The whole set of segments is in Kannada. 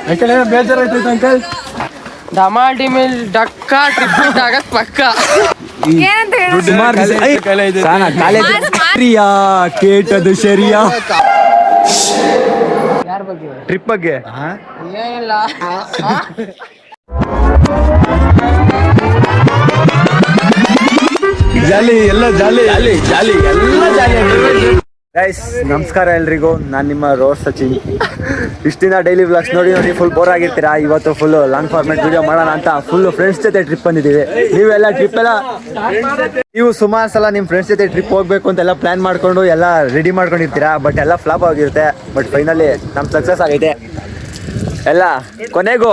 ಯಾಕಡೆ ಬೇಜಾರಾಯ್ತೈತೆ ಅಂಕಲ್? ಡಮಾಲ್ ಡಿಮಿಲ್ ಡಕ್ಕ ಟ್ರಿಪ್ ಆಗಕ್ ಪಕ್ಕ. ಕೇಟದು ಶರಿಯಾ ಯಾರ ಬಗ್ಗೆ? ಟ್ರಿಪ್ ಬಗ್ಗೆ ಏನಿಲ್ಲ. ಜಾಲಿ ಎಲ್ಲ ಜಾಲಿ ಜಾಲಿ ಜಾಲಿ ಎಲ್ಲ ಜಾಲಿ. ಗೈಸ್ ನಮಸ್ಕಾರ ಎಲ್ರಿಗೂ, ನಾನು ನಿಮ್ಮ ರೋಸ್ ಸಚಿನ್. ಇಷ್ಟು ದಿನ ಡೈಲಿ ವ್ಲಾಗ್ಸ್ ನೋಡಿ ಫುಲ್ ಬೋರ್ ಆಗಿರ್ತೀರಾ. ಇವತ್ತು ಫುಲ್ ಲಾಂಗ್ ಫಾರ್ಮೆಟ್ ವಿಡಿಯೋ ಮಾಡೋಣ ಅಂತ ಫುಲ್ ಫ್ರೆಂಡ್ಸ್ ಜೊತೆ ಟ್ರಿಪ್ ಬಂದಿದ್ದೀವಿ. ನೀವು ಸುಮಾರು ಸಲ ನಿಮ್ಮ ಫ್ರೆಂಡ್ಸ್ ಜೊತೆ ಟ್ರಿಪ್ ಹೋಗ್ಬೇಕು ಅಂತೆಲ್ಲ ಪ್ಲಾನ್ ಮಾಡ್ಕೊಂಡು ಎಲ್ಲ ರೆಡಿ ಮಾಡ್ಕೊಂಡಿರ್ತೀರಾ. ಬಟ್ ಎಲ್ಲ ಫ್ಲಾಪ್ ಆಗಿರುತ್ತೆ. ಬಟ್ ಫೈನಲಿ ನಮ್ಮ ಸಕ್ಸಸ್ ಆಗೈತೆ ಎಲ್ಲ. ಕೊನೆಗೂ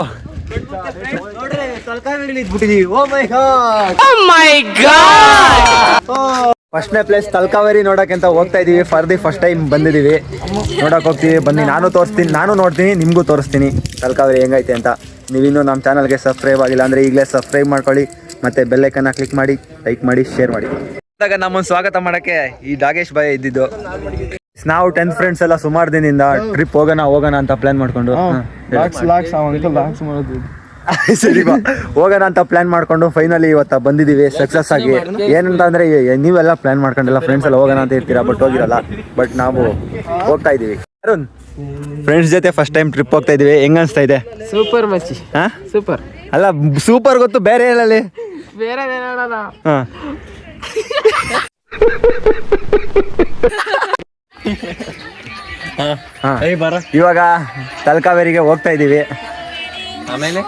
ಫಸ್ಟ್ನೇ ಪ್ಲೇಸ್ ತಲಕಾವೇರಿ ನೋಡೋಕ್ಕಂತ ಹೋಗ್ತಾ ಇದೀವಿ. ಫಾರ್ ದಿ ಫಸ್ಟ್ ಟೈಮ್ ಬಂದಿದ್ದೀವಿ, ನೋಡೋಕೆ ಹೋಗ್ತೀವಿ. ಬನ್ನಿ, ನಾನು ತೋರಿಸ್ತೀನಿ, ನಾನು ನೋಡ್ತೀನಿ, ನಿಮಗೂ ತೋರಿಸ್ತೀನಿ ತಲಕಾವೇರಿ ಹೆಂಗೈತೆ ಅಂತ. ನೀವಿನ್ನೂ ನಮ್ಮ ಚಾನಲ್ಗೆ ಸಬ್ಸ್ಕ್ರೈಬ್ ಆಗಿಲ್ಲ ಅಂದರೆ ಈಗಲೇ ಸಬ್ಸ್ಕ್ರೈಬ್ ಮಾಡ್ಕೊಳ್ಳಿ, ಮತ್ತು ಬೆಲ್ಲೈಕನ್ನ ಕ್ಲಿಕ್ ಮಾಡಿ, ಲೈಕ್ ಮಾಡಿ, ಶೇರ್ ಮಾಡಿ. ನಮ್ಮನ್ನು ಸ್ವಾಗತ ಮಾಡೋಕ್ಕೆ ಈ ನಾಗೇಶ್ ಬಾಯ್ ಇದ್ದಿದ್ದು. ನಾವು 10th ಫ್ರೆಂಡ್ಸ್ ಎಲ್ಲ ಸುಮಾರು ದಿನದಿಂದ ಟ್ರಿಪ್ ಹೋಗೋಣ ಅಂತ ಪ್ಲಾನ್ ಮಾಡ್ಕೊಂಡು ಸರಿ ಬಾ ಹೋಗೋಣ ಅಂತ ಪ್ಲಾನ್ ಮಾಡ್ಕೊಂಡು ಫೈನಲಿ ಇವತ್ತು ಬಂದಿದ್ದೀವಿ ಸಕ್ಸಸ್ ಆಗಿ. ಏನಂತ ಅಂದ್ರೆ ನೀವೆಲ್ಲ ಪ್ಲಾನ್ ಮಾಡ್ಕೊಂಡೆಲ್ಲ ಫ್ರೆಂಡ್ಸ್ ಎಲ್ಲ ಹೋಗೋಣ ಅಂತ ಇರ್ತೀರಾ, ಬಟ್ ಹೋಗಿರಲ್ಲ. ಬಟ್ ನಾವು ಹೋಗ್ತಾ ಇದೀವಿ. ಅರುಣ್, ಫ್ರೆಂಡ್ಸ್ ಜೊತೆ ಫಸ್ಟ್ ಟೈಮ್ ಟ್ರಿಪ್ ಹೋಗ್ತಾ ಇದೀವಿ. ಹೆಂಗ ಅನ್ಸ್ತಾ ಇದೆ? ಸೂಪರ್ ಮಚ್ಚಿ. ಸೂಪರ್ ಅಲ್ಲ, ಸೂಪರ್ ಗೊತ್ತು, ಬೇರೆ ಹೇಳಲ್ಲಿ ಬೇರೆ ಇವಾಗ ತಲಕಾವೇರಿಗೆ ಹೋಗ್ತಾ ಇದೀವಿ. ಆಮೇಲೆ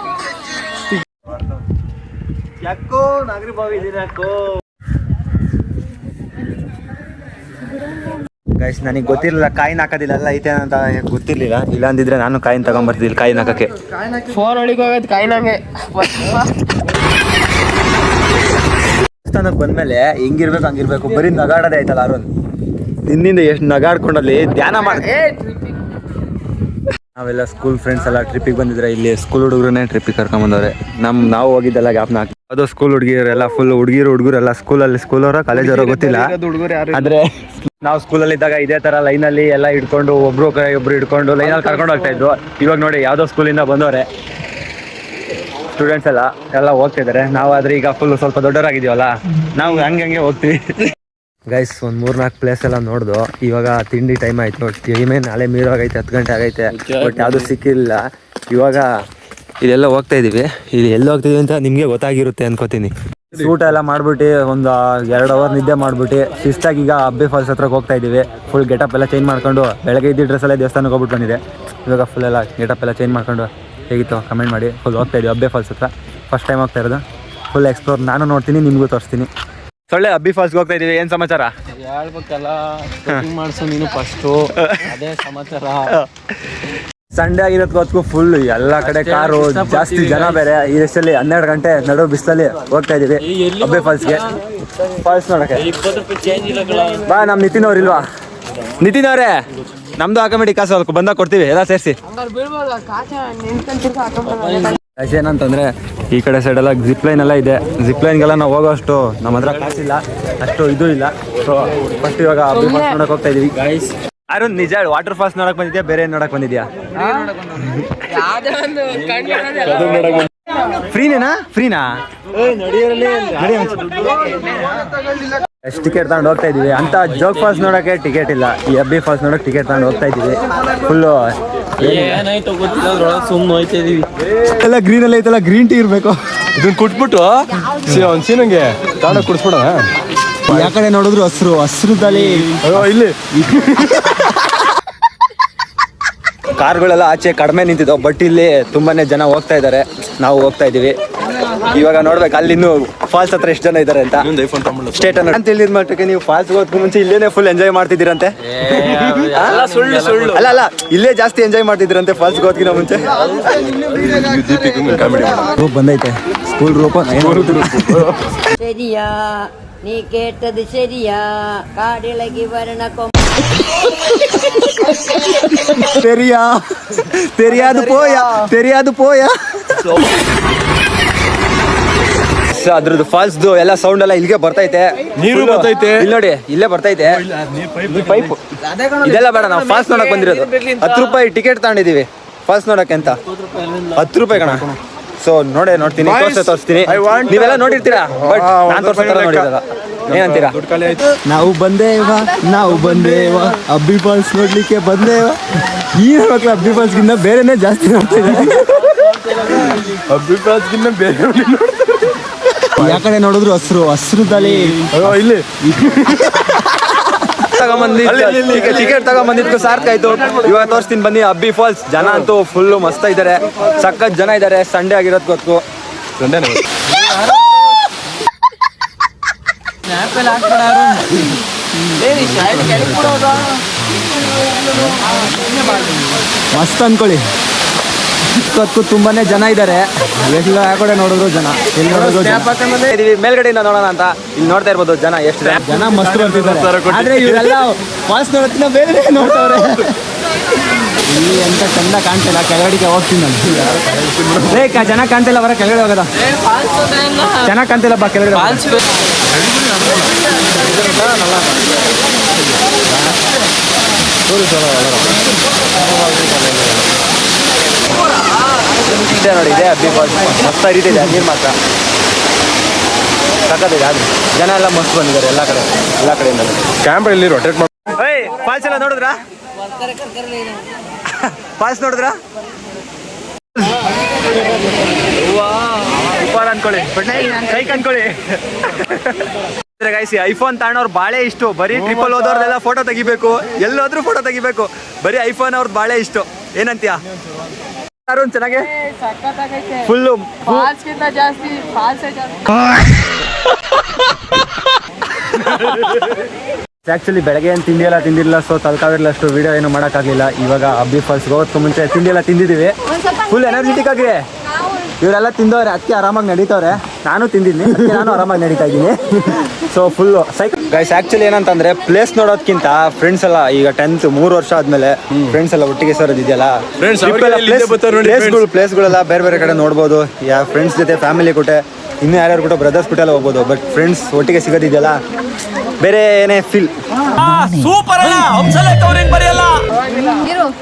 ಯಾಕೋ ನಾಗರಿ ಬಾವಿ ಗೈಸ್, ನನಗೆ ಗೊತ್ತಿರಲಿಲ್ಲ ಕಾಯಿನ ಹಾಕೋದಿಲ್ಲ ಐತೆ ಅಂತ ಗೊತ್ತಿರ್ಲಿಲ್ಲ. ಇಲ್ಲ ಅಂದಿದ್ರೆ ನಾನು ಕಾಯಿನ ತಗೊಂಡ್ಬರ್ತಿದ್ದಿಲ್ಲ ಕಾಯಿನ ಹಾಕಕ್ಕೆ. ಫೋನ್ ಒಳಗೆ ಹೋಗೋದು ಕಾಯಿನಂಗೆ. ದೇವಸ್ಥಾನಕ್ಕೆ ಬಂದ್ಮೇಲೆ ಹೆಂಗಿರ್ಬೇಕು ಹಂಗಿರ್ಬೇಕು. ಬರೀ ನಗಾಡೋದೇ ಆಯ್ತಲ್ಲ ಅರುಣ್. ನಿನ್ನಿಂದ ಎಷ್ಟು ನಗಾಡ್ಕೊಂಡಲ್ಲಿ ಧ್ಯಾನ ಮಾಡಿ. ನಾವೆಲ್ಲ ಸ್ಕೂಲ್ ಫ್ರೆಂಡ್ಸ್ ಎಲ್ಲ ಟ್ರಿಪ್ಪಿಗೆ ಬಂದಿದ್ರೆ ಇಲ್ಲಿ ಸ್ಕೂಲ್ ಹುಡುಗರನ್ನೇ ಟ್ರಿಪ್ಪಿಗೆ ಕರ್ಕೊಂಡ್ಬಂದವ್ರೆ. ನಾವು ಹೋಗಿದ್ದೆಲ್ಲ ಗ್ಯಾಪ್ನ ಹಾಕಿ ಅದು ಸ್ಕೂಲ್ ಹುಡುಗಿಯರೆಲ್ಲ ಫುಲ್ ಹುಡುಗರೆಲ್ಲ ಸ್ಕೂಲವರ ಕಾಲೇಜವರ ಗೊತ್ತಿಲ್ಲ. ಆದ್ರೆ ನಾವು ಸ್ಕೂಲಲ್ಲಿ ಇದ್ದಾಗ ಇದೇ ತರ ಲೈನಲ್ಲಿ ಎಲ್ಲ ಇಟ್ಕೊಂಡು ಒಬ್ರು ಹಿಡ್ಕೊಂಡು ಲೈನಲ್ಲಿ ಕರ್ಕೊಂಡು ಹೋಗ್ತಾ ಇದ್ರು. ಇವಾಗ ನೋಡಿ ಯಾವುದೋ ಸ್ಕೂಲಿಂದ ಬಂದವ್ರೆ ಸ್ಟೂಡೆಂಟ್ಸ್ ಎಲ್ಲ ಹೋಗ್ತಾ ಇದಾರೆ. ನಾವಾದ್ರೆ ಈಗ ಫುಲ್ ಸ್ವಲ್ಪ ದೊಡ್ಡವರಾಗಿದೀವಲ್ಲ, ನಾವು ಹಂಗೆ ಹೋಗ್ತೀವಿ. ಗೈಸ್, ಒಂದು 3-4 ಪ್ಲೇಸ್ ಎಲ್ಲ ನೋಡ್ದು. ಇವಾಗ ತಿಂಡಿ ಟೈಮ್ ಆಯ್ತು. ಟೈಮೇ ನಾಳೆ ಮೀರೋಗೈತೆ, 10 ಗಂಟೆ ಆಗೈತೆ. ಬಟ್ ಯಾವುದು ಸಿಕ್ಕಿಲ್ಲ. ಇವಾಗ ಇದೆಲ್ಲ ಹೋಗ್ತಾ ಇದೀವಿ. ಇದು ಎಲ್ಲಿ ಹೋಗ್ತಿದೀವಿ ಅಂತ ನಿಮಗೆ ಗೊತ್ತಾಗಿರುತ್ತೆ ಅನ್ಕೋತೀನಿ. ಊಟ ಎಲ್ಲ ಮಾಡ್ಬಿಟ್ಟು ಒಂದು 2 ಅವರ್ ನಿದ್ದೆ ಮಾಡ್ಬಿಟ್ಟು ಶಿಸ್ತಾಗಿ ಈಗ ಅಬ್ಬೆ ಫಾಲ್ಸ್ ಹತ್ರಕ್ಕೆ ಹೋಗ್ತಾ ಇದೀವಿ. ಫುಲ್ ಗೆಟಪ್ ಎಲ್ಲ ಚೇಂಜ್ ಮಾಡ್ಕೊಂಡು, ಬೆಳಗ್ಗೆ ಇದ್ದ ಡ್ರೆಸ್ಸಲ್ಲೇ ದೇವಸ್ಥಾನಕ್ಕೆ ಹೋಗ್ಬಿಟ್ಟು ಬಂದಿದೆ. ಇವಾಗ ಫುಲ್ ಎಲ್ಲ ಗೆಟಪ್ ಎಲ್ಲ ಚೇಂಜ್ ಮಾಡ್ಕೊಂಡು ಹೇಗಿತ್ತು ಕಮೆಂಟ್ ಮಾಡಿ. ಫುಲ್ ಹೋಗ್ತಾ ಇದೀವಿ ಅಬ್ಬೆ ಫಾಲ್ಸ್ ಹತ್ರ. ಫಸ್ಟ್ ಟೈಮ್ ಹೋಗ್ತಾ ಇರೋದು. ಫುಲ್ ಎಕ್ಸ್ಪ್ಲೋರ್ ನಾನು ನೋಡ್ತೀನಿ, ನಿಮಗೂ ತೋರಿಸ್ತೀನಿ. ಸೊಳ್ಳೆ ಅಬ್ಬಿ ಫಾಲ್ಸ್ಗೆ ಹೋಗ್ತಾ ಇದೀವಿ. ಏನ್ ಸಮಾಚಾರ? ಹೇಳ್ಬೇಕಲ್ಲ, ಮಾಡಿಸು ನೀನು ಫಸ್ಟು. ಅದೇ ಸಮಾಚಾರ. ಸಂಡೇ ಆಗಿರೋದಕ್ಕೂ ಫುಲ್ ಎಲ್ಲ ಕಡೆ ಕಾರು, ಜಾಸ್ತಿ ಜನ ಬೇರೆ. ಈ ರಸ್ತೆಯಲ್ಲಿ 12 ಗಂಟೆ ನಡು ಬಿಸಿಲಲ್ಲಿ ಹೋಗ್ತಾ ಇದೀವಿ ಅಬ್ಬೆ ಫಾಲ್ಸ್ಗೆ. ಫಾಲ್ಸ್ ನೋಡಕ್ಕೆ ಬಾ. ನಮ್ಮ ನಿತಿನ್ ಅವ್ರು ಇಲ್ವಾ? ನಿತಿನ್ ಅವರೇ, ನಮ್ದು ಹಾಕಬೇಡಿ ಕಾಸು, ಅದಕ್ಕೆ ಬಂದಾಗ ಕೊಡ್ತೀವಿ ಎಲ್ಲ ಸೇರಿಸಿ. ಏನಂತಂದ್ರೆ ಈ ಕಡೆ ಸೈಡ್ ಎಲ್ಲ ಜಿಪ್ ಲೈನ್ ಎಲ್ಲ ಇದೆ. ಜಿಪ್ ಲೈನ್ಗೆಲ್ಲ ನಾವು ಹೋಗೋಷ್ಟು ನಮ್ಮ ಹತ್ರ ಕಾಸಿಲ್ಲ, ಅಷ್ಟು ಇದು ಇಲ್ಲ. ಸೊ ಫಸ್ಟ್ ಇವಾಗ ಅಬ್ಬೆ ಫಾಲ್ಸ್ ನೋಡಕ್ ಹೋಗ್ತಾ ಇದೀವಿ. ಅರುಣ್, ನಿಜ ವಾಟರ್ ಫಾಲ್ಸ್ ನೋಡಕ್ ಬಂದಿದ್ಯಾ, ಬೇರೆ ಏನ್ ನೋಡಕ್ ಬಂದಿದ್ಯಾ? ಫ್ರೀನಾ? ಎಷ್ಟು ಟಿಕೆಟ್ ತಗೊಂಡು ಹೋಗ್ತಾ ಇದೀವಿ ಅಂತ. ಜೋಗ್ ಫಾಲ್ಸ್ ನೋಡಕ್ಕೆ ಟಿಕೆಟ್ ಇಲ್ಲ, ಈ ಅಬ್ಬಿ ಫಾಲ್ಸ್ ನೋಡಕ್ ಟಿಕೆಟ್ ತಗೊಂಡು ಹೋಗ್ತಾ ಇದೀವಿ. ಫುಲ್ಲು ಏನಾಯ್ತು ಗೊತ್ತಿಲ್ಲ, ಸುಮ್ಮನೆ ಹೋಯ್ತಾ ಇದೀವಿ. ಎಲ್ಲ ಗ್ರೀನ್ ಎಲ್ಲ ಐತಲ್ಲ, ಗ್ರೀನ್ ಟೀ ಇರ್ಬೇಕು. ಇದನ್ನ ಕುಟ್ಬಿಟ್ಟು ಸೀನಂಗೆ ತಾಂಡ ಕುಡಿಸ್ಬಿಡೋಣ. ಯಾವ ಕಡೆ ನೋಡಿದ್ರು ಹಸ್ರದಲ್ಲಿ ಇಲ್ಲಿ ಕಾರ್ಗಳೆಲ್ಲ ಆಚೆ ಕಡಿಮೆ ನಿಂತಿದ್ದಾವೆ. ಬಟ್ ಇಲ್ಲಿ ತುಂಬಾನೇ ಜನ ಹೋಗ್ತಾ ಇದ್ದಾರೆ, ನಾವು ಹೋಗ್ತಾ ಇದೀವಿ. ಇವಾಗ ನೋಡ್ಬೇಕು ಅಲ್ಲಿ ಇನ್ನೂ ಫಾಲ್ಸ್ ಹತ್ರ ಎಷ್ಟು ಜನ ಇದ್ದಾರೆ ಅಂತ. ಸ್ಟೇಟ್ ಅಂತ ಹೇಳಿದ ಮಟ್ಟಕ್ಕೆ ನೀವು ಫಾಲ್ಸ್ ಹೋಗೋದಕ್ಕೂ ಮುಂಚೆ ಇಲ್ಲೇನೆ ಫುಲ್ ಎಂಜಾಯ್ ಮಾಡ್ತಿದ್ದೀರಂತೆ. ಅಲ್ಲ, ಇಲ್ಲೇ ಜಾಸ್ತಿ ಎಂಜಾಯ್ ಮಾಡ್ತಿದ್ದೀರಂತೆ ಫಾಲ್ಸ್ ಹೋಗೋದಕ್ಕಿಂತ ಮುಂಚೆ. ಬಂದೈತೆ ಸ್ಕೂಲ್ ರೂಪ. ശരിയാ നീ കേട്ടത് ശരിയാ കാടിളകി വരണ ತೆರಿಯಾದು ಪೋಯ. ಅದ್ರದ್ದು ಫಾಲ್ಸ್ದು ಎಲ್ಲ ಸೌಂಡ್ ಎಲ್ಲ ಇಲ್ಲಿಗೆ ಬರ್ತೈತೆ. ನೀರು ಬರ್ತೈತೆ ಇಲ್ಲಿ ನೋಡಿ, ಇಲ್ಲೇ ಬರ್ತೈತೆ ಪೈಪ್. ಇದೆಲ್ಲ ಬೇಡ, ನಾವು ಫಾಲ್ಸ್ ನೋಡಕ್ ಬಂದಿರೋದು. 10 ರೂಪಾಯಿ ಟಿಕೆಟ್ ತಗೊಂಡಿದೀವಿ ಫಾಲ್ಸ್ ನೋಡಕ್ಕೆ ಅಂತ 10 ರೂಪಾಯಿ ಕಣ. ಸೊ ನೋಡ್ತೀನಿ, ತೋರಿಸ್ತೀನಿ. ನೀವೆಲ್ಲ ನೋಡಿರ್ತೀರಾ, ಬಟ್ ನಾನು ತೋರಿಸ್ತಾರೆ ನೋಡಿರಲ್ಲ. ಏನಂತೀರಾ? ನಾವು ಬಂದೇವ ಅಬ್ಬಿ ಫಾಲ್ಸ್ ನೋಡ್ಲಿಕ್ಕೆ ಬಂದೇವ. ಈ ಮಕ್ಳು ಅಬ್ಬಿ ಫಾಲ್ಸ್ಗಿಂತ ಬೇರೆನೇ ಜಾಸ್ತಿ ನೋಡ್ತಾ ಇದ್ದಾರೆ. ಅಬ್ಬಿ ಫಾಲ್ಸ್ಗಿಂತ ಬೇರೆ ಯಾವ ಕಡೆ ನೋಡಿದ್ರು ಹಸ್ರು ತಲೆ. ಇಲ್ಲಿ ಟಿಕೆಟ್ ತಗೊಂಬಂದಿದ್ಕು ಸಾರ್ಥಾಯ್ತು. ಇವಾಗ ತೋರಿಸ್ತೀನಿ ಬನ್ನಿ ಅಬ್ಬಿ ಫಾಲ್ಸ್. ಜನ ಅಂತೂ ಫುಲ್ಲು ಮಸ್ತ್ ಇದ್ದಾರೆ, ಸಖತ್ ಜನ ಇದ್ದಾರೆ. ಸಂಡೇ ಆಗಿರೋದು ಗೊತ್ತು. ಮಸ್ತ್ ಅನ್ಕೊಳ್ಳಿ. ಇವತ್ತು ತುಂಬಾನೇ ಜನ ಇದ್ದಾರೆ. ಎಲ್ಲ ಕಡೆ ನೋಡಿದ್ರು ಜನ, ಎಲ್ಲಿ ನೋಡಿದ್ರು ಮೇಲ್ಗಡೆಯಿಂದ ನೋಡೋಣ ಅಂತ ಇಲ್ಲಿ ನೋಡ್ತಾ ಇರ್ಬೋದು ಜನ ಎಷ್ಟು ಜನ ಮಸ್ತ್ ಬರ್ತಿದ್ದಾರೆ. ಆದ್ರೆ ಇವರೆಲ್ಲ ಫಾಲ್ಸ್ ನೋಡೋದ್ಕಿಂತ ಬೇರೆ ನೋಡ್ತಾವ್ರೆ. ಇಲ್ಲಿ ಎಂತ ಚಂದ ಕಾಣ್ತಿಲ್ಲ. ಕೆಳಗಡೆಗೆ ಹೋಗ್ತೀನಿ ನಾನು. ಜನ ಕಾಣ್ತಿಲ್ಲ, ಬರ ಕೆಳಗಡೆ ಹೋಗದ. ಚೆನ್ನಾಗಿ ಕಾಣ್ತಿಲ್ಲ, ಬಾ ಕೆಳಗಡೆ. ನೋಡಿ, ಇದೆ ಅಬ್ಬಿ ಫಾಲ್ಸ್. ಮಸ್ತ್ ಹರಿತಿದೆ ನೀರು ಮಾತ್ರ, ಸಖತ್ತಿದೆ. ಅದು ಜನ ಎಲ್ಲ ಮಸ್ತ್ ಬಂದಿದ್ದಾರೆ ಎಲ್ಲ ಕಡೆಯಿಂದ. ಕ್ಯಾಮ್ರಾ ಇಲ್ಲಿ ರೊಟೇಟ್ ಮಾಡಿ. ಫಾಲ್ಸ್ ಎಲ್ಲ ನೋಡಿದ್ರಾ? ಫಾಲ್ಸ್ ನೋಡಿದ್ರಾ? ಅನ್ಕೊಳ್ಳಿ, ಕೈ ಅನ್ಕೊಳ್ಳಿ. ಐಫೋನ್ ತಗೊಂಡವ್ರು ಬಾಳೆ ಇಷ್ಟು. ಬರೀ ಟ್ರಿಪಲ್ ಹೋದವ್ರದೆಲ್ಲ ಫೋಟೋ ತೆಗಿಬೇಕು, ಎಲ್ಲೋದ್ರೂ ಫೋಟೋ ತೆಗಿಬೇಕು. ಬರೀ ಐಫೋನ್ ಅವ್ರದ್ದು ಬಾಳೆ ಇಷ್ಟು. ಏನಂತೀಯ ಅರುಣ್? ಚೆನ್ನಾಗೆ ಫುಲ್ಲು ಜಾಸ್ತಿ ಆ್ಯಕ್ಚುಲಿ ಬೆಳಗ್ಗೆ ಏನು ತಿಂದಿಲ್ಲ. ಸೊ ತಲ್ಕಾವಿರಲ್ಲ, ಅಷ್ಟು ವೀಡಿಯೋ ಏನು ಮಾಡೋಕ್ಕಾಗಲಿಲ್ಲ. ಇವಾಗ ಅಬ್ಬಿ ಫಾಲ್ಸ್ಗೆ ಹೋಗೋದಕ್ಕೂ ಮುಂಚೆ ತಿಂಡಿ ತಿಂದಿದ್ದೀವಿ. ಫುಲ್ ಎನರ್ಜೆಟಿಕ್ ಆಗಿದೆ. ಇವರೆಲ್ಲ ತಿಂದವ್ರೆ, ಅದಕ್ಕೆ ಆರಾಮಾಗಿ ನಡೀತವ್ರೆ. ನಾನು ತಿಂದಿದ್ದೀನಿ, ನಾನು ಆರಾಮಾಗಿ ನಡೀತಾ ಇದ್ದೀನಿ. So full guys. ಆ್ಯಕ್ಚುಲಿ ಏನಂತಂದರೆ ಪ್ಲೇಸ್ ನೋಡೋದಕ್ಕಿಂತ ಫ್ರೆಂಡ್ಸ್ ಎಲ್ಲ ಈಗ 10th 3 ವರ್ಷ ಆದಮೇಲೆ ಫ್ರೆಂಡ್ಸ್ ಎಲ್ಲ ಒಟ್ಟಿಗೆ ಸೇರೋದಿದೆಯಲ್ಲ, ಪ್ಲೇಸ್ಗಳೆಲ್ಲ ಬೇರೆ ಕಡೆ ನೋಡ್ಬೋದು. ಫ್ರೆಂಡ್ಸ್ ಜೊತೆ, ಫ್ಯಾಮಿಲಿ ಕೂಟೆ, ಇನ್ನೂ ಯಾರ್ಯಾರು ಕೂಡ ಬ್ರದರ್ಸ್ ಕೂಟ ಎಲ್ಲ ಹೋಗ್ಬೋದು. ಬಟ್ ಫ್ರೆಂಡ್ಸ್ ಒಟ್ಟಿಗೆ ಸಿಗೋದಿದೆಯಲ್ಲ, ಬೇರೆ ಏನೇ ಫೀಲ್.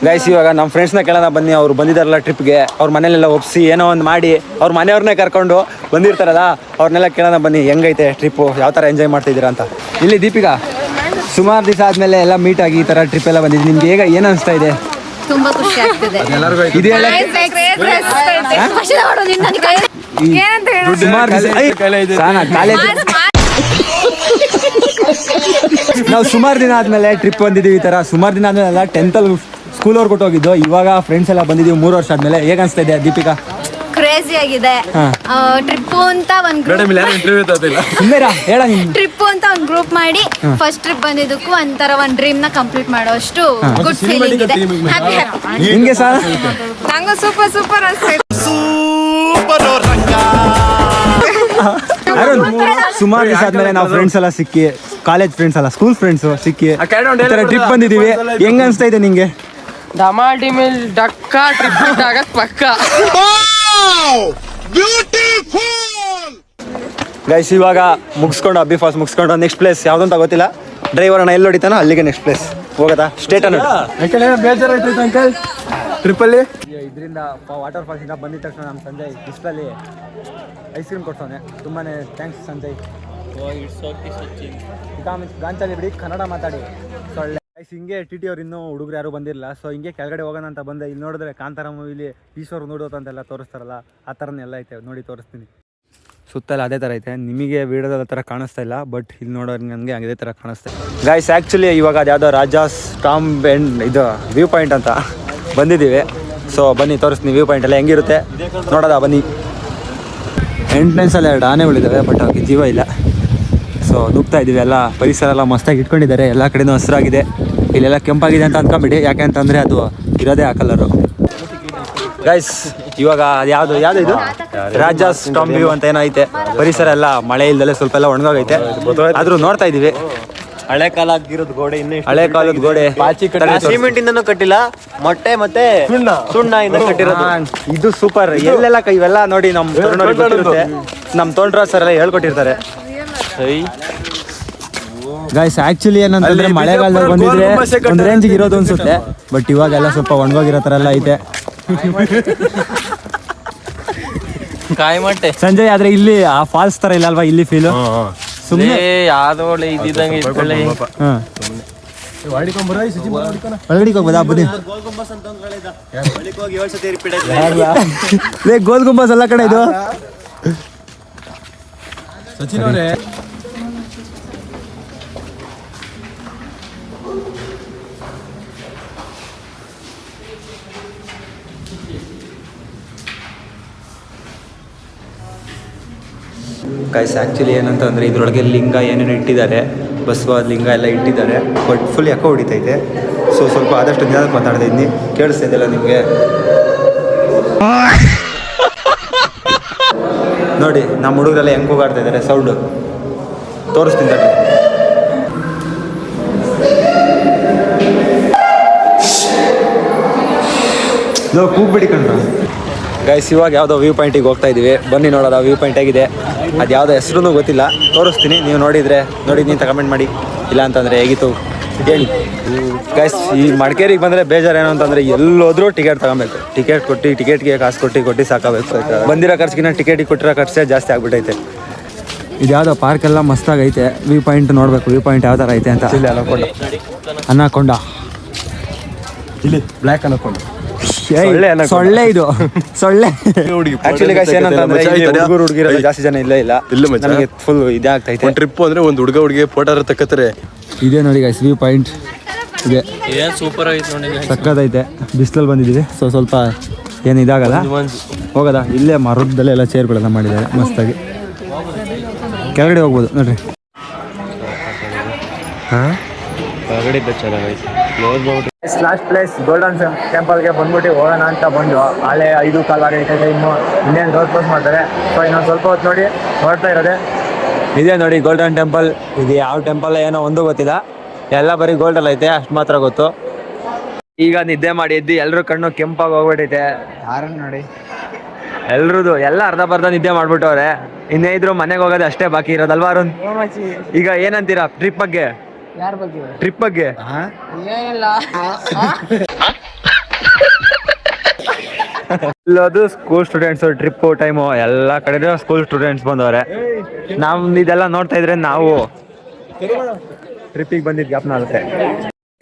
ಗೈಸ್ ಇವಾಗ ನಮ್ಮ ಫ್ರೆಂಡ್ಸ್ನ ಕೇಳೋಣ ಬನ್ನಿ. ಅವ್ರು ಬಂದಿದ್ದಾರಲ್ಲ ಟ್ರಿಪ್ಗೆ, ಅವ್ರ ಮನೇಲೆಲ್ಲ ಒಪ್ಸಿ ಏನೋ ಒಂದು ಮಾಡಿ ಅವ್ರ ಮನೆಯವ್ರನ್ನೇ ಕರ್ಕೊಂಡು ಬಂದಿರ್ತಾರಲ್ಲ, ಅವ್ರನ್ನೆಲ್ಲ ಕೇಳೋಣ ಬನ್ನಿ. ಹೆಂಗೈತೆ ಟ್ರಿಪ್ಪು, ಯಾವ ಥರ ಎಂಜಾಯ್ ಮಾಡ್ತಿದ್ದೀರಾ ಅಂತ. ಇಲ್ಲಿ ದೀಪಿಕಾ, ಸುಮಾರು ದಿವಸ ಆದಮೇಲೆ ಎಲ್ಲ ಮೀಟ್ ಆಗಿ ಈ ಥರ ಟ್ರಿಪ್ ಎಲ್ಲ ಬಂದಿದ್ದು, ನಿಮ್ಗೆ ಈಗ ಏನು ಅನಿಸ್ತಾ ಇದೆ? ತುಂಬಾ ಖುಷಿ ಆಗ್ತಿದೆ. ನಾವು ಸುಮಾರು ದಿನ ಆದ್ಮೇಲೆ ಟ್ರಿಪ್ ಬಂದಿದ್ದೀವಿ. ಈ ತರ ಸುಮಾರು ದಿನ ಆದ್ಮೇಲೆ 10th ಸ್ಕೂಲ್ ಅವ್ರು ಕೊಟ್ಟೋಗಿದ್ದು. ಇವಾಗ ಫ್ರೆಂಡ್ಸ್ ಎಲ್ಲ ಬಂದಿದ್ದೀವಿ 3 ವರ್ಷ ಆದ್ಮೇಲೆ. ಹೇಗೆ ಅನಿಸ್ತಾ ಇದೆ ದೀಪಿಕಾ? ಕ್ರೇಜಿ ಆಗಿದೆ. ಟ್ರಿಪ್ ಅಂತ ಒಂದು ಟ್ರಿಪ್ ಅಂತ ಒಂದು ಗ್ರೂಪ್ ಮಾಡಿ ಫಸ್ಟ್ ಟ್ರಿಪ್ ಬಂದಿದ್ದಕ್ಕೂ ಒಂಥರ ಒಂದು ಡ್ರೀಮ್ ನ ಕಂಪ್ಲೀಟ್ ಮಾಡೋಷ್ಟು ಗುಡ್ ಫೀಲಿಂಗ್ ಇದೆ. Happy happy. ಹಿಂಗೆ ಸರ್ ನಂಗೂ ಸೂಪರ್ ಅನ್ಸುತ್ತೆ. ಸುಮಾರು ದಿವಸ ಆದ್ಮೇಲೆ ನಾವು ಫ್ರೆಂಡ್ಸ್ ಎಲ್ಲ ಸಿಕ್ಕಿ, ಕಾಲೇಜ್ ಫ್ರೆಂಡ್ಸ್ ಅಲ್ಲ ಸ್ಕೂಲ್ ಫ್ರೆಂಡ್ಸ್ ಸಿಕ್ಕಿ ಟ್ರಿಪ್ ಬಂದಿದ್ದೀವಿ. ಹೆಂಗ ಅನ್ಸ್ತಾ ಇದೆ ನಿಂಗೆ? ಡಮಾಡಿಮಿಲ್ ಡಕ್ಕ ಟ್ರಿಪ್ ಆಗತ್ ಪಕ್ಕ. ಗೈಸ್ ಇವಾಗ ಮುಗಿಸ್ಕೊಂಡು ಅಬ್ಬಿ ಫಾಲ್ಸ್ ಮುಗಿಸ್ಕೊಂಡು ನೆಕ್ಸ್ಟ್ ಪ್ಲೇಸ್ ಯಾವುದಂತ ಗೊತ್ತಿಲ್ಲ. ಡ್ರೈವರ್ ಅಣ್ಣ ಎಲ್ಲಿ ಹೊಡಿತಾನೋ ಅಲ್ಲಿಗೆ ನೆಕ್ಸ್ಟ್ ಪ್ಲೇಸ್ ಹೋಗೋದಾ? ಸ್ಟೇಟ್ ಅನ್ನು ಬೇಜಾರಾಯ್ತು ಅಂಕಲ್ ಟ್ರಿಪ್ಪಲ್ಲಿ. ಇದರಿಂದ ವಾಟರ್ ಫಾಲ್ಸ್ ಇಂದ ಬಂದಿದ ತಕ್ಷಣ ನಮ್ಮ ಸಂಜಯ್ ಡಿಸ್ಪ್ಲಲ್ಲಿ ಐಸ್ ಕ್ರೀಮ್ ಕೊಡ್ತಾನೆ. ತುಂಬಾ ಥ್ಯಾಂಕ್ಸ್ ಸಂಜಯ್. ಗಾಂಚಲಿ ಬಿಡಿ, ಕನ್ನಡ ಮಾತಾಡಿ. ಸೊಳ್ಳೆ ಗೈಸ್ ಹಿಂಗೆ ಟಿ ಟಿ ಅವ್ರು ಇನ್ನೂ ಹುಡುಗರು ಯಾರು ಬಂದಿರಲಿಲ್ಲ. ಸೊ ಹಿಂಗೆ ಕೆಳಗಡೆ ಹೋಗೋಣ ಅಂತ ಬಂದೆ. ಇಲ್ಲಿ ನೋಡಿದ್ರೆ ಕಾಂತಾರ ಮೂವಿಲಿ ಈಶ್ವರ್ ನೋಡೋದಂತೆಲ್ಲ ತೋರಿಸ್ತಾರಲ್ಲ, ಆ ಥರನೇ ಎಲ್ಲ ಐತೆ. ನೋಡಿ ತೋರಿಸ್ತೀನಿ. ಸುತ್ತಲ್ಲ ಅದೇ ಥರ ಐತೆ. ನಿಮಗೆ ವೀಡಿಯೋದ ಥರ ಕಾಣಿಸ್ತಾ ಇಲ್ಲ, ಬಟ್ ಇಲ್ಲಿ ನೋಡೋರು ನನಗೆ ಅದೇ ಥರ ಕಾಣಿಸ್ತಾ ಇದೆ. ಗೈಸ್ ಆ್ಯಕ್ಚುಲಿ ಇವಾಗ ಅದು ಯಾವುದೋ ರಾಜಾಸ್ ಟಾಂಬ್ ಆ್ಯಂಡ್ ಇದು ವ್ಯೂ ಪಾಯಿಂಟ್ ಅಂತ ಬಂದಿದ್ದೀವಿ. ಸೊ ಬನ್ನಿ ತೋರಿಸ್ತೀನಿ ವ್ಯೂ ಪಾಯಿಂಟ್ ಎಲ್ಲ ಹೆಂಗಿರುತ್ತೆ ನೋಡೋದಾ ಬನ್ನಿ. ಎಂಟ್ರೆನ್ಸಲ್ಲಿ 2 ಆನೆಗಳಿದ್ದಾವೆ, ಬಟ್ ಅವಕ್ಕೆ ಜೀವ ಇಲ್ಲ. ಸೊ ನುಗ್ತಾ ಇದ್ದೀವಿ. ಎಲ್ಲ ಪರಿಸರ ಎಲ್ಲ ಮಸ್ತಾಗಿ ಇಟ್ಕೊಂಡಿದ್ದಾರೆ. ಎಲ್ಲ ಕಡೆನೂ ಹಸಿರಾಗಿದೆ. ಇಲ್ಲೆಲ್ಲ ಕೆಂಪಾಗಿದೆ ಅಂತ ಅಂದ್ಕೊಂಬಿಡಿ, ಯಾಕೆ ಅಂತಂದರೆ ಅದು ಇರೋದೇ ಆ ಕಲರು. ಗೈಸ್ ಇವಾಗ ಯಾವುದು ಇದು ರಾಜಾಸ್ ಟಾಂಬ್ ವ್ಯೂ ಅಂತ ಏನೈತೆ. ಪರಿಸರ ಎಲ್ಲ ಮಳೆ ಇಲ್ದಲೆ ಸ್ವಲ್ಪ ಎಲ್ಲ ಒಣಗೋಗೈತೆ. ಆದರೂ ನೋಡ್ತಾ ಇದ್ದೀವಿ. ಹಳೆ ಕಾಲ ಆಗಿರೋದು ಗೋಡೆ, ಇನ್ನೂ ಹಳೆ ಕಾಲದ ಗೋಡೆ, ಸಿಮೆಂಟ್ ಇಂದನೂ ಕಟ್ಟಿಲ್ಲ, ಮೊಟ್ಟೆ ಮತ್ತೆ ಸುಣ್ಣ ಇಂದ ಕಟ್ಟಿರೋದು. ಇದು ಸೂಪರ್. ಎಲ್ಲೆಲ್ಲ ಇವೆಲ್ಲ ನೋಡಿ ನಮ್ಮ ತೋಂಡ್ರ ಸರ್ ಎಲ್ಲ ಹೇಳ್ಕೊಟ್ಟಿರ್ತಾರೆ. ಗೈಸ್ ಆಕ್ಚುಲಿ ಏನಂತಂದ್ರೆ ಮಳೆಗಾಲದಲ್ಲಿ ಬಂದಿದ್ರೆ ಒಂದು ರೇಂಜಿಗೆ ಇರೋದು ಅನ್ಸುತ್ತೆ, ಬಟ್ ಇವಾಗೆಲ್ಲ ಸ್ವಲ್ಪ ಒಣಗೋಗಿರೋ ಥರ ಎಲ್ಲ ಐತೆ. ಕಾಯಿ ಮೊಟ್ಟೆ ಸಂಜಯ್ ಆದ್ರೆ ಇಲ್ಲಿ ಆ ಫಾಲ್ಸ್ ತರ ಇಲ್ಲ ಅಲ್ವಾ ಇಲ್ಲಿ ಫೀಲು ಸುಮ್ಮನೆ ಯಾವ್ದೋ ಒಳ್ಳೆ ಇದ್ದಿದ್ದಂಗೆ ಇಟ್ಕೊಳ್ಳಿ. ಒಳಗಡೆ ಹೋಗ್ಬೋದಾ ಬನ್ನಿ. ಹೋಗಿ 7 ಸತಿ ರಿಪೀಟ್ ಆಯ್ತು. ಗೋಲ್ ಗುಂಬಸ್ ಎಲ್ಲ ಕಡೆ ಇದು. ಸಚಿನ್ ಅವರೇ ಗೈಸ್ ಆ್ಯಕ್ಚುಲಿ ಏನಂತಂದರೆ ಇದರೊಳಗೆ ಲಿಂಗ ಏನೇನು ಇಟ್ಟಿದ್ದಾರೆ, ಬಸವ ಲಿಂಗ ಎಲ್ಲ ಇಟ್ಟಿದ್ದಾರೆ. ಬಟ್ ಫುಲ್ ಯಾಕೋ ಹೊಡಿತೈತೆ. ಸೊ ಸ್ವಲ್ಪ ಆದಷ್ಟು ನಿಧಾನಕ್ಕೆ ಮಾತಾಡ್ತಾ ಇದ್ದೀನಿ. ಕೇಳಿಸ್ತಾ ಇದೆಯಲ್ಲ ನಿಮಗೆ? ನೋಡಿ ನಮ್ಮ ಹುಡುಗರೆಲ್ಲ ಹೆಂಗೆ ಕೂಗಾಡ್ತಾ ಇದ್ದಾರೆ, ಸೌಂಡು ತೋರಿಸ್ತೀನಿ ತಡಿ. ಕೂಗ್ಬಿಡಿ ಕಣ್ಣ. ಗೈಸ್ ಇವಾಗ ಯಾವುದೋ ವ್ಯೂ ಪಾಯಿಂಟಿಗೆ ಹೋಗ್ತಾ ಇದ್ದೀವಿ. ಬನ್ನಿ ನೋಡೋದು ಆ ವ್ಯೂ ಪಾಯಿಂಟ್ ಆಗಿದೆ. ಅದು ಯಾವುದೋ ಹೆಸರು ಗೊತ್ತಿಲ್ಲ, ತೋರಿಸ್ತೀನಿ. ನೀವು ನೋಡಿದ್ನಿ ಅಂತ ಕಮೆಂಟ್ ಮಾಡಿ. ಇಲ್ಲ ಅಂತಂದರೆ ಹೇಗಿತ್ತು ಹೇಳಿ. ಗೈಸ್ ಈ ಮಡಿಕೇರಿಗೆ ಬಂದರೆ ಬೇಜಾರೇನು ಅಂತಂದರೆ ಎಲ್ಲೋದ್ರೂ ಟಿಕೆಟ್ ತಗೊಬೇಕು. ಟಿಕೆಟ್ಗೆ ಕಾಸು ಕೊಟ್ಟು ಸಾಕಬೇಕು. ಬಂದಿರೋ ಖರ್ಚಿಗಿನ ಟಿಕೆಟಿಗೆ ಕೊಟ್ಟಿರೋ ಖರ್ಚೇ ಜಾಸ್ತಿ ಆಗ್ಬಿಟ್ಟೈತೆ. ಇದು ಯಾವುದೋ ಪಾರ್ಕೆಲ್ಲ ಮಸ್ತಾಗೈತೆ. ವ್ಯೂ ಪಾಯಿಂಟ್ ನೋಡಬೇಕು, ವ್ಯೂ ಪಾಯಿಂಟ್ ಯಾವ ಥರ ಐತೆ ಅಂತ. ಇಲ್ಲಿ ಅನಕೊಂಡ ಇಲ್ಲಿ ಬ್ಲ್ಯಾಕ್ ಅನ್ಕೊಂಡು ಸೊಳ್ಳೆ ಇದು ಸೊಳ್ಳೆ. ಆಕ್ಚುಲಿ ಗೈಸ್ ಏನಂತಂದ್ರೆ ಹುಡುಗಿರೆಲ್ಲ ಜಾಸ್ತಿ ಜನ ಇಲ್ಲ ನನಗೆ ಫುಲ್ ಇದೇ ಆಗ್ತೈತೆ. ಟ್ರಿಪ್ ಅಂದ್ರೆ ಒಂದು ಹುಡುಗ ಹುಡುಗಿ ಫೋಟೋ ತಕ್ಕತ್ತಾರೆ. ಇದೇ ನೋಡಿ ಗೈಸ್ ವ್ಯೂ ಪಾಯಿಂಟ್ ಇದೆ. ಸೂಪರ್ ಆಗಿ ನೋಡಿ, ಸಕ್ಕತ್ತೈತೆ. ಬಿಸಿಲಲ್ಲಿ ಬಂದಿದ್ದೀವಿ, ಸೊ ಸ್ವಲ್ಪ ಏನು ಇದಾಗಲ್ಲ. ಹೋಗೋದಾ? ಇಲ್ಲೇ ಮರದಲ್ಲೆಲ್ಲ ಚೇರ್ಗಳೆಲ್ಲ ಮಾಡಿದ್ದಾರೆ ಮಸ್ತಾಗಿ. ಕೆಳಗಡೆ ಹೋಗ್ಬೋದು ನೋಡ್ರಿ. ಹಾಂ ಲಾಸ್ಟ್ ಪ್ಲೇಸ್ ಗೋಲ್ಡನ್ ಟೆಂಪಲ್ಗೆ ಬಂದ್ಬಿಟ್ಟು ಹೋಗೋಣ ಅಂತ ಬಂದು ಅಲ್ಲೇ 5 ಕಾಲ ಆಗೈತೆ ಟೈಮು. ಇನ್ನೇನು ಡೋರ್ ಕ್ಲೋಸ್ ಮಾಡ್ತಾರೆ. ಸೊ ಇನ್ನೊಂದು ಸ್ವಲ್ಪ ಹೊತ್ತು ನೋಡಿ ನೋಡ್ತಾ ಇರೋದೆ ಇದೇ ನೋಡಿ ಗೋಲ್ಡನ್ ಟೆಂಪಲ್. ಇದು ಯಾವ ಟೆಂಪಲ್ ಏನೋ ಒಂದು ಗೊತ್ತಿಲ್ಲ, ಎಲ್ಲ ಬರೀ ಗೋಲ್ಡಲ್ಲಿ ಐತೆ ಅಷ್ಟು ಮಾತ್ರ ಗೊತ್ತು. ಈಗ ನಿದ್ದೆ ಮಾಡಿ ಎದ್ದು ಎಲ್ಲರೂ ಕಣ್ಣು ಕೆಂಪಾಗಿ ಹೋಗ್ಬಿಟ್ಟೈತೆ. ಯಾರನ್ನು ನೋಡಿ ಎಲ್ರದ್ದು ಎಲ್ಲ ಅರ್ಧ ಬರ್ಧ ನಿದ್ದೆ ಮಾಡ್ಬಿಟ್ಟವ್ರೆ. ಇನ್ನೇ ಇದ್ರು ಮನೆಗೆ ಹೋಗೋದು ಅಷ್ಟೇ ಬಾಕಿ ಇರೋದಲ್ವಾ ಅರುಣ್? ಈಗ ಏನಂತೀರಾ ಟ್ರಿಪ್ ಬಗ್ಗೆ? ಟ್ರಿಪ್ ಬಗ್ಗೆ ಇಲ್ಲೋದು ಸ್ಕೂಲ್ ಸ್ಟೂಡೆಂಟ್ಸ್ ಟ್ರಿಪ್ ಟೈಮು ಎಲ್ಲ ಕಡೆ ಸ್ಕೂಲ್ ಸ್ಟೂಡೆಂಟ್ಸ್ ಬಂದವ್ರೆ. ನಮ್ದು ಇದೆಲ್ಲ ನೋಡ್ತಾ ಇದ್ರೆ ನಾವು ಟ್ರಿಪ್ಪಿಗೆ ಬಂದಿದ್ದು ಜ್ಞಾಪನ ಆಗುತ್ತೆ.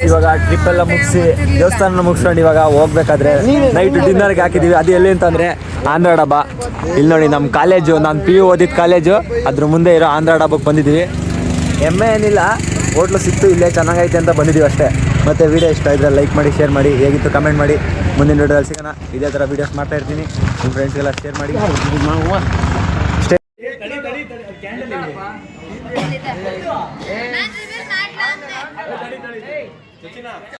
ಇವಾಗ ಟ್ರಿಪ್ ಎಲ್ಲ ಮುಗಿಸಿ ದೇವಸ್ಥಾನ ಮುಗಿಸ್ಕೊಂಡು ಇವಾಗ ಹೋಗ್ಬೇಕಾದ್ರೆ ನೈಟ್ ಡಿನ್ನರ್ಗೆ ಹಾಕಿದ್ದೀವಿ. ಅದು ಎಲ್ಲಿ ಅಂತಂದರೆ ಆಂಧ್ರ ಡಬ್ಬ. ಇಲ್ಲಿ ನೋಡಿ ನಮ್ಮ ಕಾಲೇಜು, ನಾನು PU ಓದಿದ ಕಾಲೇಜು ಅದ್ರ ಮುಂದೆ ಇರೋ ಆಂಧ್ರ ಡಬ್ಬಕ್ಕೆ ಬಂದಿದ್ದೀವಿ. ಹೆಮ್ಮೆ ಏನಿಲ್ಲ, ಹೋಟ್ಲು ಸಿಕ್ತು, ಇಲ್ಲೇ ಚೆನ್ನಾಗೈತೆ ಅಂತ ಬಂದಿದ್ದೀವಿ ಅಷ್ಟೇ. ಮತ್ತು ವೀಡಿಯೋ ಇಷ್ಟ ಇದ್ದರೆ ಲೈಕ್ ಮಾಡಿ, ಶೇರ್ ಮಾಡಿ, ಹೇಗಿತ್ತು ಕಮೆಂಟ್ ಮಾಡಿ. ಮುಂದಿನ ವಿಡಿಯೋದಲ್ಲಿ ಸಿಗೋಣ. ಇದೇ ಥರ ವೀಡಿಯೋಸ್ ಮಾಡ್ತಾ ಇರ್ತೀನಿ. ನಿಮ್ಮ ಫ್ರೆಂಡ್ಸ್ಗೆಲ್ಲ ಶೇರ್ ಮಾಡಿ.